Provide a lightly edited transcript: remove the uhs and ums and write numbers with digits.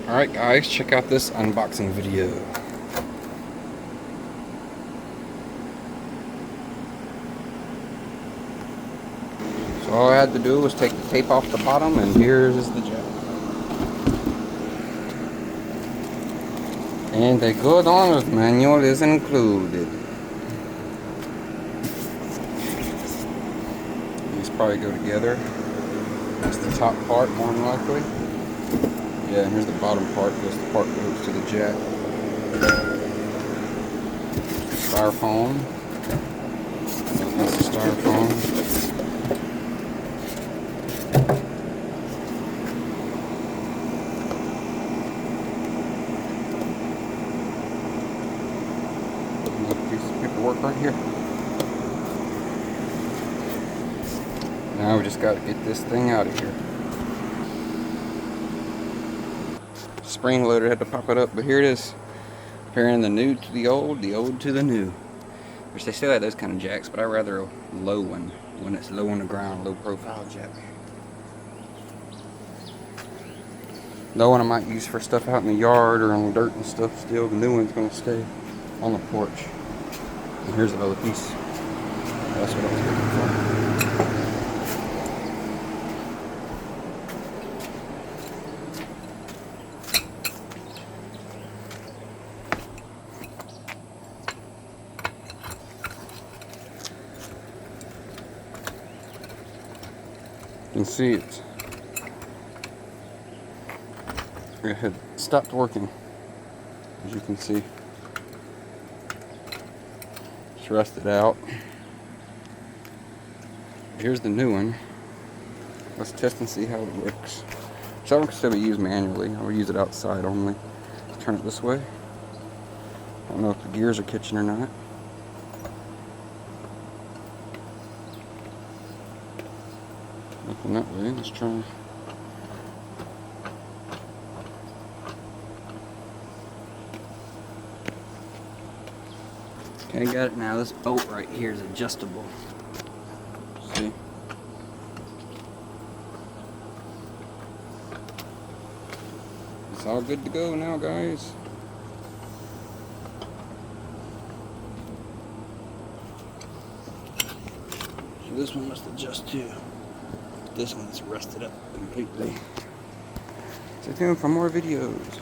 Alright guys, check out this unboxing video. So all I had to do was take the tape off the bottom, and here's the jack. And a good owner's manual is included. These probably go together. That's the top part, more than likely. Yeah, and here's the bottom part. This part goes to the jack. Styrofoam. That's the styrofoam. Another piece of paperwork right here. Now we just got to get this thing out of here. Spring loader had to pop it up, but here it is. Comparing the new to the old to the new. Which they still have those kind of jacks, but I rather a low one that's low on the ground, low profile jack. The one I might use for stuff out in the yard or on dirt and stuff still. The new one's gonna stay on the porch. And here's another piece. That's what I was looking for. You can see it had stopped working, as you can see. It's rusted out. Here's the new one. Let's test and see how it works. So I can still be used manually. I'll use it outside only. Let's turn it this way. I don't know if the gears are catching or not. Nothing that way. Let's try. Okay, got it now. This bolt right here is adjustable. See? It's all good to go now, guys. So this one must adjust too. This one's rusted up completely. Stay tuned for more videos.